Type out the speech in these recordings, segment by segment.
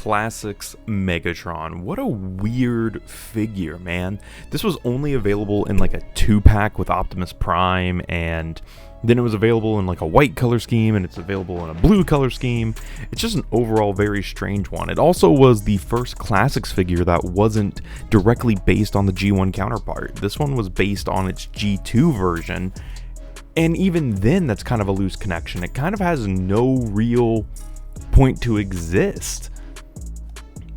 Classics Megatron. What a weird figure, man. This was only available in like a 2-pack with Optimus Prime, and then it was available in like a white color scheme, and it's available in a blue color scheme. It's just an overall very strange one. It also was the first Classics figure that wasn't directly based on the G1 counterpart. This one was based on its G2 version, and even then that's kind of a loose connection. It kind of has no real point to exist.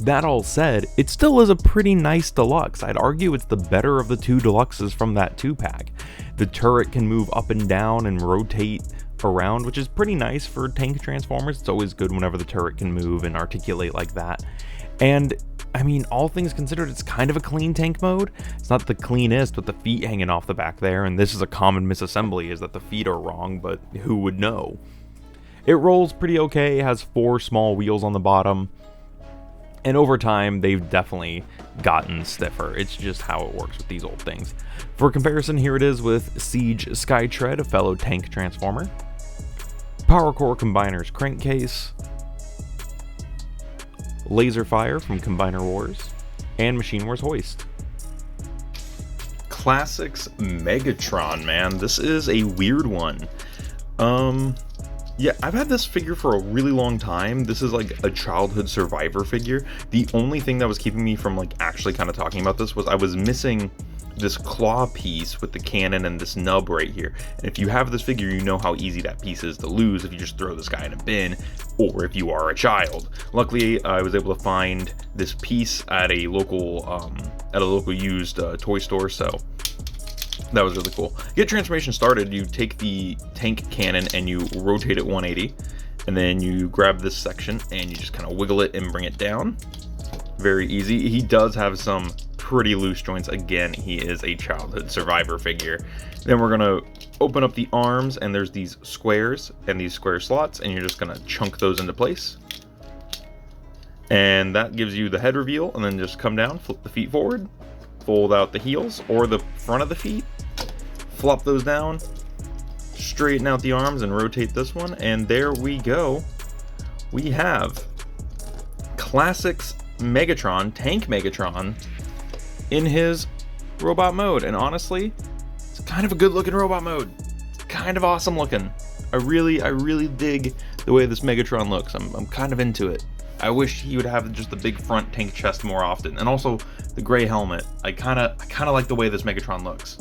That all said, it still is a pretty nice deluxe. I'd argue it's the better of the two deluxes from that 2-pack. The turret can move up and down and rotate around, which is pretty nice for tank transformers. It's always good whenever the turret can move and articulate like that. And I mean, all things considered, it's kind of a clean tank mode. It's not the cleanest with the feet hanging off the back there, and this is a common misassembly, is that the feet are wrong, but who would know? It rolls pretty okay, has 4 small wheels on the bottom. And over time, they've definitely gotten stiffer. It's just how it works with these old things. For comparison, here it is with Siege Skytread, a fellow tank transformer. Power Core Combiner's crankcase. Laser Fire from Combiner Wars. And Machine Wars Hoist. Classics Megatron, man. This is a weird one. Yeah, I've had this figure for a really long time. This is like a childhood survivor figure. The only thing that was keeping me from like actually kind of talking about this was I was missing this claw piece with the cannon and this nub right here. And if you have this figure, you know how easy that piece is to lose if you just throw this guy in a bin, or if you are a child. Luckily, I was able to find this piece at a local used toy store, so that was really cool. Get transformation started, you take the tank cannon and you rotate it 180, and then you grab this section and you just kind of wiggle it and bring it down. Very easy. He does have some pretty loose joints. Again, he is a childhood survivor figure. Then we're gonna open up the arms, and there's these squares and these square slots, and you're just gonna chunk those into place. And that gives you the head reveal, and then just come down, flip the feet forward, fold out the heels or the front of the feet, flop those down, straighten out the arms and rotate this one, and there we go. We have Classics Megatron, Tank Megatron, in his robot mode. And honestly, it's kind of a good looking robot mode. It's kind of awesome looking. I really dig the way this Megatron looks. I'm kind of into it. I wish he would have just the big front tank chest more often, and also the gray helmet. I kind of like the way this Megatron looks.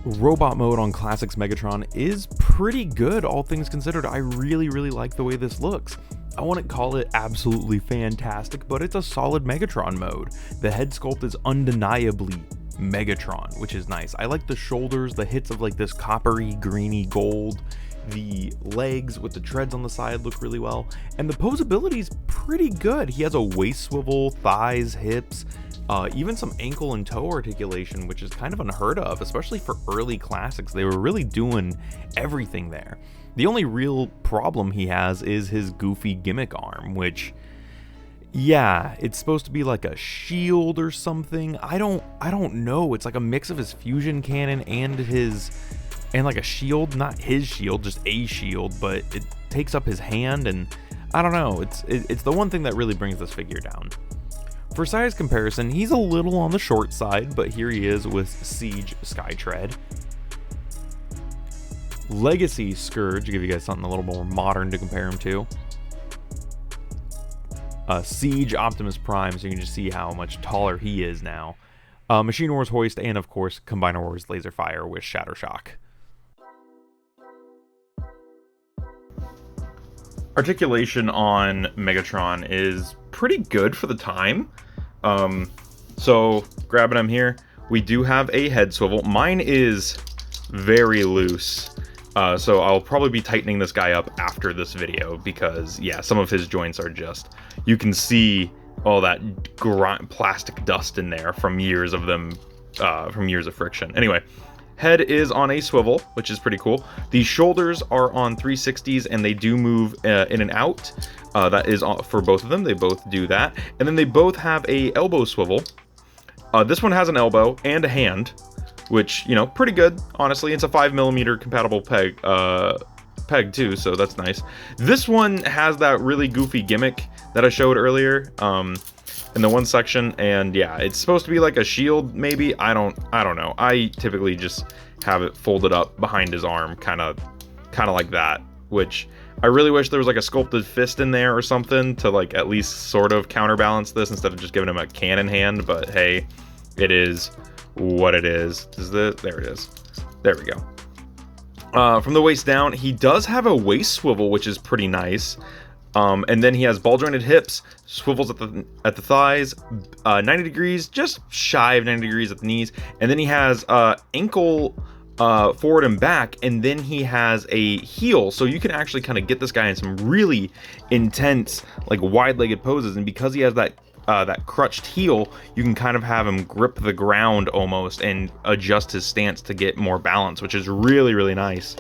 Robot mode on Classics Megatron is pretty good, all things considered. I really like the way this looks. I wouldn't call it absolutely fantastic, but it's a solid Megatron mode. The head sculpt is undeniably Megatron, which is nice. I like the shoulders, the hits of like this coppery, greeny gold. The legs with the treads on the side look really well, and the posability is pretty good. He has a waist swivel, thighs, hips, even some ankle and toe articulation, which is kind of unheard of, especially for early Classics. They were really doing everything there. The only real problem he has is his goofy gimmick arm, which, yeah, it's supposed to be like a shield or something. I don't know. It's like a mix of his fusion cannon and like a shield, not his shield, just a shield, but it takes up his hand, and I don't know. It's the one thing that really brings this figure down. For size comparison, he's a little on the short side, but here he is with Siege Skytread. Legacy Scourge, to give you guys something a little more modern to compare him to. Siege Optimus Prime, so you can just see how much taller he is now. Machine Wars Hoist, and of course, Combiner Wars Laser Fire with Shadow Shock. Articulation on Megatron is pretty good for the time. So grabbing him here, we do have a head swivel. Mine is very loose, so I'll probably be tightening this guy up after this video, because yeah, some of his joints are just, you can see all that plastic dust in there from years of them, from years of friction. Anyway, head is on a swivel, which is pretty cool. The shoulders are on 360s, and they do move in and out. That is for both of them. They both do that. And then they both have a elbow swivel. This one has an elbow and a hand, which, you know, pretty good, honestly. It's a 5mm compatible peg too, so that's nice. This one has that really goofy gimmick that I showed earlier in the one section. And yeah, it's supposed to be like a shield, maybe. I don't know. I typically just have it folded up behind his arm, kind of like that, which I really wish there was like a sculpted fist in there or something to like at least sort of counterbalance this instead of just giving him a cannon hand. But hey, it is what it is. There it is. There we go. From the waist down, he does have a waist swivel, which is pretty nice. And then he has ball jointed hips, swivels at the thighs, 90 degrees, just shy of 90 degrees at the knees. And then he has ankle forward and back, and then he has a heel, so you can actually kind of get this guy in some really intense, like wide-legged poses. And because he has that crutched heel, you can kind of have him grip the ground almost and adjust his stance to get more balance, which is really, really nice.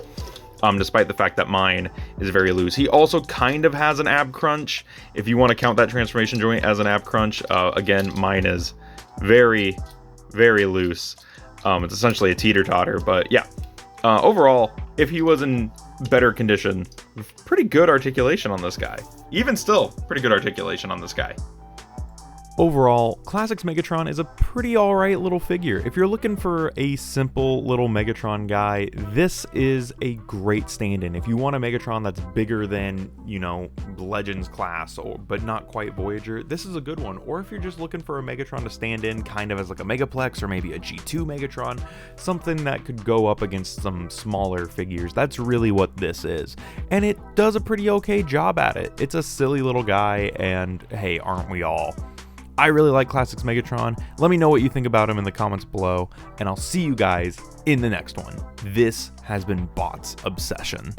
Despite the fact that mine is very loose. He also kind of has an ab crunch, if you want to count that transformation joint as an ab crunch. Again, mine is very, very loose. It's essentially a teeter-totter, but yeah. Overall, if he was in better condition, pretty good articulation on this guy. Even still, pretty good articulation on this guy. Overall, Classics Megatron is a pretty alright little figure. If you're looking for a simple little Megatron guy, this is a great stand-in. If you want a Megatron that's bigger than, you know, Legends class, but not quite Voyager, this is a good one. Or if you're just looking for a Megatron to stand in kind of as like a Megaplex or maybe a G2 Megatron, something that could go up against some smaller figures, that's really what this is. And it does a pretty okay job at it. It's a silly little guy, and hey, aren't we all? I really like Classics Megatron. Let me know what you think about him in the comments below, and I'll see you guys in the next one. This has been Bot's Obsession.